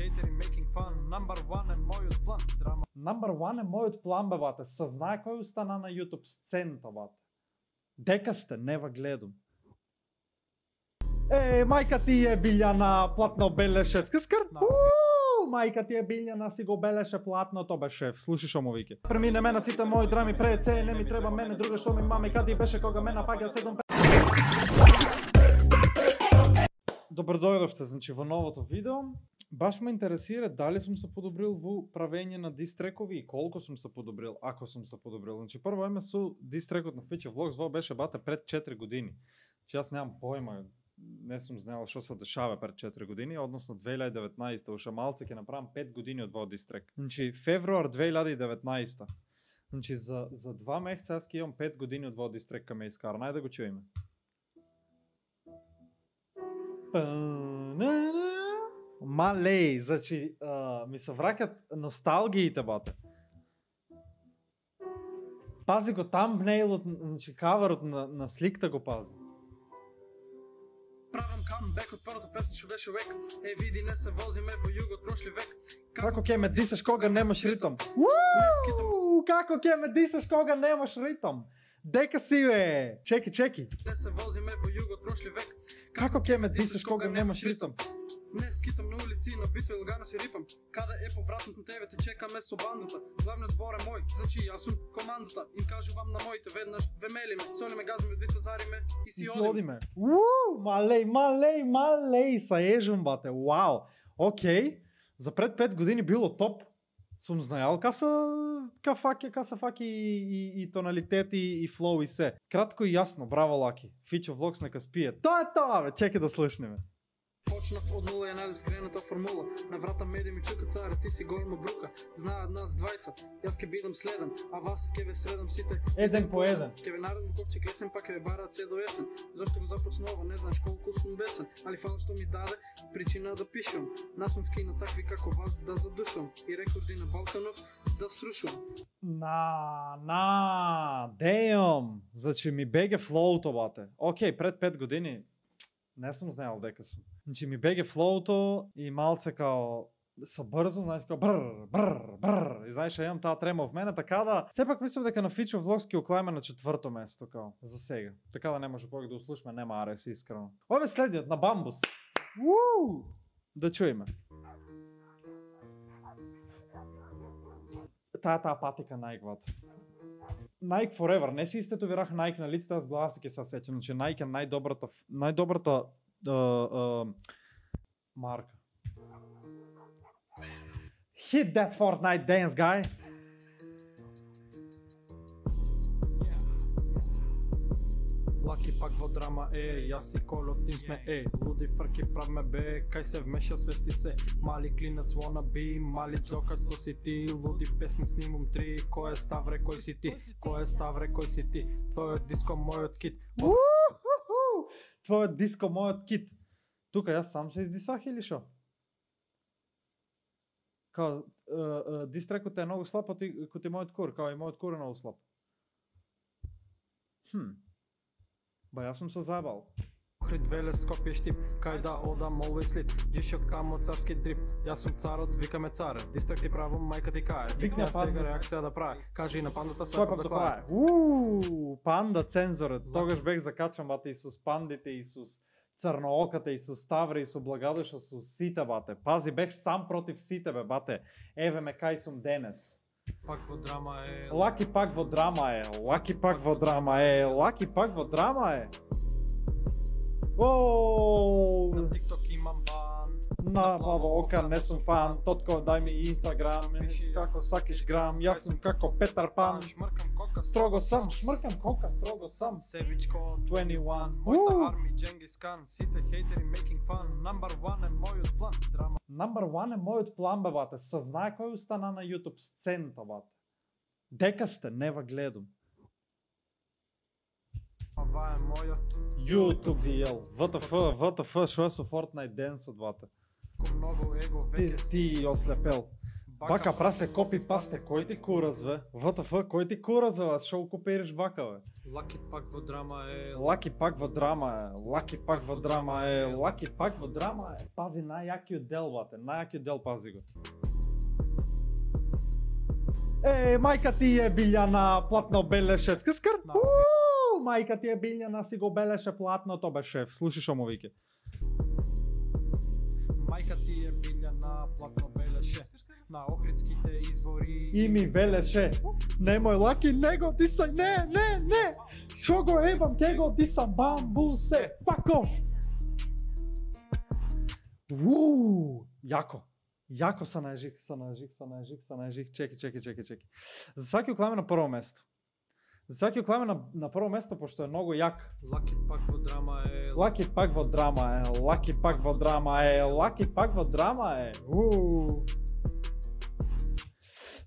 hateri making fun. Number one е мојот план. Драма. Number one е мојот план, бе, бате. Съзнай кој остана на YouTube сцената, бате. Дека сте, нева гледам. Мајка ти е Билјана, платно белеше скъскър. Мајка ти е Билјана, си го белеше платното, бе, шеф. Слушай шо му вики. Преминеме на сите мои драми пред се, не ми треба мене друга, што ми маме, кади беше кога ме напага 7. Добро дојдовте, значи во новото видео. Баш ме интересира дали сум се подобрил во правење на дистрекови и колку сум се подобрил, ако сум се подобрил. Значи прво име со дистрекот на Feature Vlogs, во беше бате пред 4 години. Значи јас немам појма, не сум знаел што се дешава пред 4 години, односно 2019, уша малце ќе направам 5 години од во дистрек. Значи февруар 2019. Значи за 2 месеца јас ќе имам 5 години од во дистрек ка ме искара. Најде да го чуеме. Малей, значи ми се враќат носталгиите, бате. Пази го тамбнейлот, значи каварот на сликта го пази. Правам камбек од првата песна што беше век. Види, не се возиме во југот прошли век. Како ќе ме дисаш кога немаш ритам? Како ќе ме дисаш кога немаш ритам? Дека си, бе! Чеки. Не се возиме во југот прошли век. Како ќе ме дисаш кога немаш ритам? Не скитам на улици, на бито и лгано си рипам. Каде е повратното на тебе, те чекаме со бандата. Главниот збор е мој, значи јас сум командата. Им кажувам на моите веднаш, вемелиме, солиме, газиме, витозариме и си одиме. Малей, са ежум, бате, вау. Окей, за пред 5 години било топ. Сум знаел ка се факи и тоналитети и флоу и се. Кратко и јасно, браво Лаки. Feature Vlogs нека спие. Тоа е тоа, бе, чекай да слушнеме. Почнав од нула, ја најдов скрената формула. На врата меди ми чука царе, ти си голема брука. Знаат нас двајца, јас ке бидам следен, а вас ке ве средам сите еден по еден. Ке ве наредам ковчег лесен, па ке ве бараат се до есен. Зошто го започнува, не знаеш колку сум бесен, али фала што ми даде причина да пишам. Нас сум в кина такви како вас да задушам и рекорди на Балканов да срушам. Damn! Значи ми беге флоуто, бате. Окей, пред 5 години не сум знаел дека сум. Значи ми беге флоуто и малце као са брзо, знаеш, као брр. И знаеш, имам таа трема в мене, така да сепак мислам дека на Feature Vlogs ќе оклајме на 4-то место, као, за сега. Така да не може повеќе да услушаме, нема арес, искрено. Ове следниот на Бамбус. Да чуеме. Таа патика Nike, ват. Nike Forever, не си истетовирах Nike на лицето, аз главата ќе се сеќам, значи Nike е најдобрата марка. Hit that Fortnite dance, guy! Лаки пак во драма, јас и Коло тим сме, луди фрки правме бе, кај се вмеша свести се, мали клинец wanna be, мали джокач што си ти, луди песни снимам 3, кој е Ставре, кој си ти, кој е Ставре, кој си ти, твојот диско, мојот кит. Твојот диско, мојот кит. Тука јас сам се издисах или шо? Као, дистрекот е многу слаб, кој ти мојот кур, као и мојот кур е многу слаб. Ба јас сум се заебал. Хрид веле Скопје штип, кај да одам always lit, джишот камо царски дрип, јас сум царот, викаме царе, дистрек ти правам, мајка ти кае, викне сега реакција да прави, кажи на пандата својпав да прави. Панда цензорот, тогаш бех закачан, бате, и со пандите, и со црнооката, и со Ставре, и со Благодеша, со сите, бате. Пази, бех сам против сите, бе, бате. Еве ме кај сум денес. Пак во драма е. Лаки пак во драма е. Лаки пак во драма е. Лаки пак во драма е. На TikTok имам бан. На плаво ока не сум фан. Тотко дај ми Инстаграм. Како сакиш грам. Јас сум како Петар Пан. Шмркам кока строго сам. Шмркам кока строго сам. Севичко 21. Мојта арми Дженгис Кан. Сите хейтери making fun. Number one е мојот план. Драма. Number one е мојот план, бе, бате. Съзнай кој остана на YouTube сцената, бате. Дека сте, нева гледам. Ова е моја YouTube DL. ВТФ, шо е со Fortnite Dance од бате. Ко многу его веќе Ти ослепел. Бака прасе копи пасте, кој ти кураз бе? WTF, кој ти кураз бе? Шо копираш бака бе? Лаки пак во драма е. Лаки пак во драма е, Лаки пак во драма е, Лаки пак во драма е. Пази најјакиот дел, бате, најјакиот дел пази го. Мајка ти е Билјана, платно белеше, скъскър? Мајка ти е Билјана, си го белеше платното бе шеф, слушай шо му вики. Мајка ти е Билјана, платно белеше. На Охридските извори И ми велеше, немој Лаки, не го дисај, не, шо го ебам, ке го дисам, бамбусе, fuck off! Јако се наежих, чеки. За Саки Окламе на прво место. За Саки Окламе на прво место, пошто е многу јак. Лаки пак во драма е. Лаки пак во драма е, Лаки пак во драма е, Лаки пак во драма е.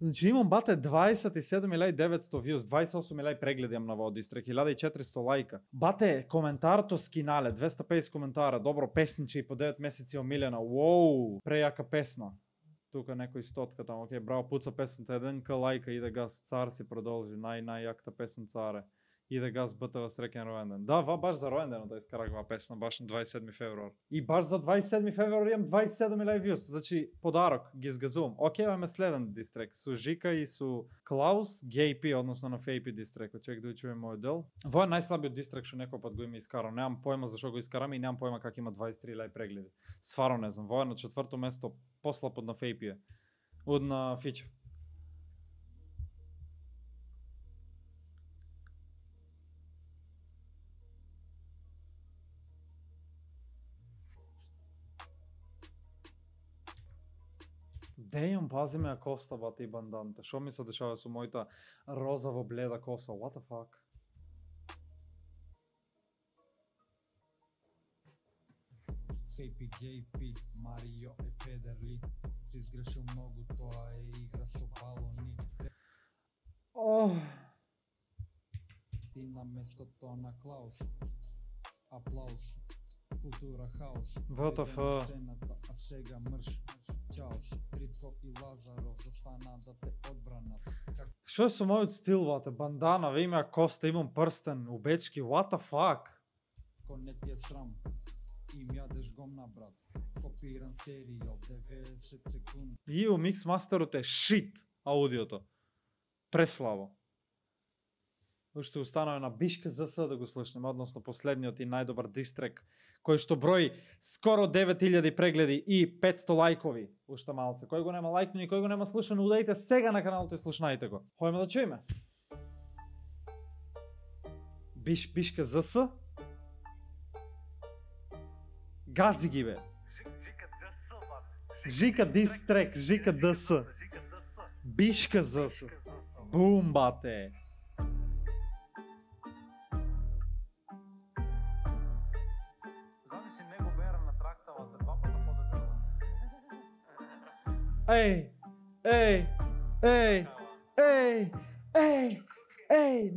Значи имам бате 27.900 views, 28.000 прегледи имам на во дистрек, 1400 лајка. Бате, коментарто скинале, 250 коментара, добро песниче и по 9 месеци омилена, уоу, прејака песна. Тука некој стотка там, окей, браво, пуца песната, 1k лајка, иде газ, цар си продолжи, најјакта песна царе. Иде газ БТВ среќен роенден. Да, баш за роенденот да искарах ова песна, баш на 27 февруар. И баш за 27 февруар имам 27.000 views, значи подарок, ги изгазувам. Окей, имаме следен дистрек, со Жика и со Клаус, GayP, односно на FAP дистрекот. Чек да чуем мојот дел. Во е најслабиот дистрек што некој пат го има искарам. Немам појма зашо го искарам и немам појма как има 23.000 прегледи. Сваро не знам, во е на четврто место, послаб од на FAP е. Од на Фичер. Дејам, пази ме ја коста, бате и банданта. Шо ми се дешава со мојата розаво бледа коса? What the fuck? FAP, GayP, Марио е педерли. Си изгрешил многу, тоа е игра со балони. Ти на местото на Клаус. Аплауз. Култура хаос. WTF. А сега мрш. Чаос. Ритко и Лазаров застана да те одбранат. Шо е со мојот стил, бате? Бандана, ве има коста, имам прстен, убечки, what the fuck? Ко не ти е срам. Им јадеш гомна, брат. Копиран серијал, 90 секунди. И у миксмастерот е шит аудиото. Преславо. Уште установи на Бишка ЗС да го слушнеме, односно последниот и најдобар дистрек, кој што брои скоро 9000 прегледи и 500 лајкови. Уште малце. Кој го нема лајкнен и кој го нема слушан, удајте сега на каналот и слушнајте го. Хојме да чуеме. Бишка ЗС. Гази ги бе. Жика дистрек, Жика ДС. Бишка ЗС. Бум, бате. Замисли него бера на трактавата, два пата по-дебело.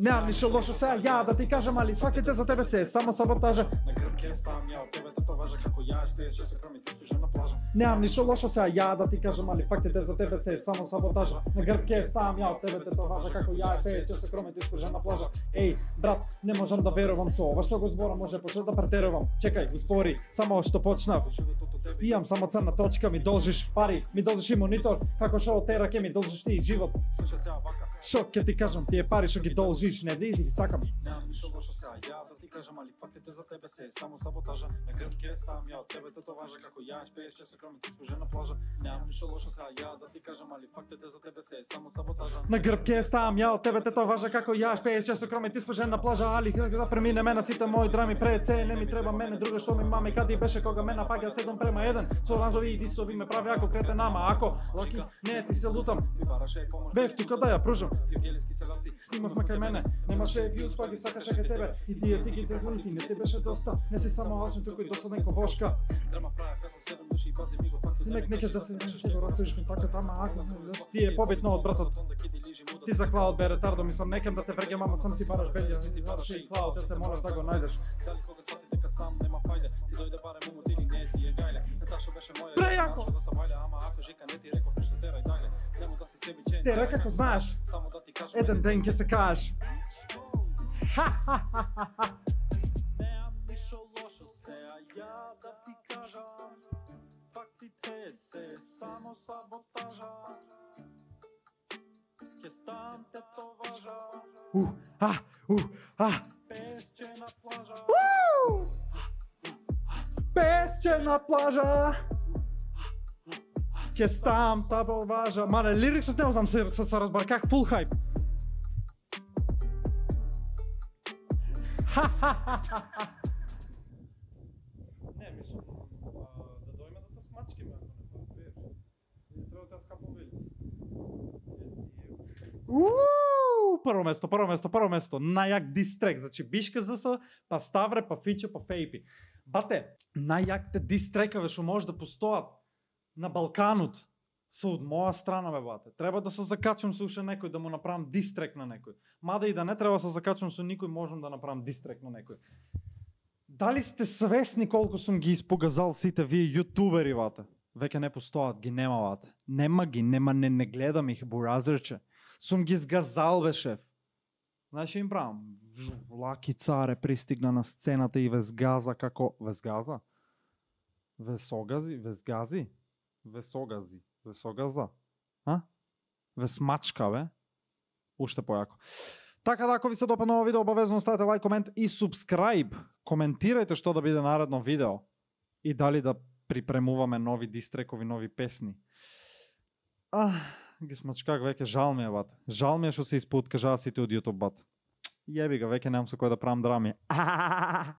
Немам ништо лошо сега ја да ти кажам, али фактите за тебе се само саботажа. На грбке ставам ја од тебе, тоа важа како ја, што се кроми ти спижа на плажа. Немам ништо лошо сега ја да ти кажам, али фактите за тебе се само саботажа. На грбке ставам ја од тебе, тоа важа како ја, што се кроми ти спижа на плажа. Брат, не можам да верувам со ова што го збора, може почнав да претерувам. Чекај, успори, само што почнав. Имам само црна точка, ми должиш пари, ми должиш и монитор, како шо тера ке ми должиш ти живот. Слушај сега вака. Шо ке ти кажам, тие пари што ги должиш, не да ги сакам. Немам ништо лошо сега ја да ти кажам, али фактите за тебе се само саботажа. На грбке ставам ја од тебе, тоа важа како ја, што се кроми ти спижа на плажа. Немам ништо лошо сега ја да ти кажам, али фактите за тебе се само саботажа. На грбке ставам ја од тебе, тоа важа како ја, што се кроми ти спижа на плажа, али да преминеме на сите мои драми пред се, не ми треба мене друга што ми маме, кади беше кога ме напаѓа 7:1, со оранжови и дисови ме прави ако кретен, ама ако Лаки, не ти се лутам. Бев тука да ја пружам. Снимавме кај мене, немаше views, па ги сакаше кај тебе. И ти ги телефоните, не ти беше доста. Не си само лачен, туку и досаден ко вошка. Ти некеш да се го растоиш контактот, ама ако ти е побитно од братот. Ти за Клауд бе ретардо, мислам, некам да те врегам, ама сам си бараш белја. Варши Клауд, те се молаш да го најдеш. Дали кога свати дека сам нема фајде, ти дојде барем умот или не ти е гајле. Наташа беше моја. Прејако! Да се вајле, ама ако Жика не ти реков нешто терај дале. Тера како знаеш. Само да ти кажам. Еден ден ќе се кажеш. Немам ништо лошо сеа ја да ти кажам. Фактите се само саботажа. Ке стан те то важа. Песче на плажа. Песче на плажа. Ке стам табо важа. Мале, лириксот не знам се разбар, как фул хайп. Не, мислам, да дојме да те смачкиме, ако не разбереш. Не треба да те скаповили. Прво место, најак дистрек, значи Бишка ЗС, па Ставре, па Фиче, па Фейпи. Бате, најакте дистрекаве што може да постојат на Балканот се од моја страна, бе, бате. Треба да се закачам со уште некој, да му направам дистрек на некој. Мада и да не треба да се закачам со никој, можам да направам дистрек на некој. Дали сте свесни колку сум ги испогазал сите вие јутубери, бате? Веќе не постојат, ги нема, бате. Нема ги, не гледам их, буразерче. Сум ги сгазал, бе, шеф. Знаеш што им правам? Лаки царе пристигна на сцената и везгаза како... Везгаза? Везгази? Весогаза? А? Весмачка, бе? Уште појако. Така да, ако ви се допадна ово видео, обавезно ставете лайк, комент и субскрайб. Коментирајте што да биде наредно видео. И дали да припремуваме нови дистрекови, нови песни. Ги смачкак веќе, жал ми е, бат. Жал ми е што се испуткажаа сите од YouTube, бат. Јеби га, веќе немам со кој да правам драми.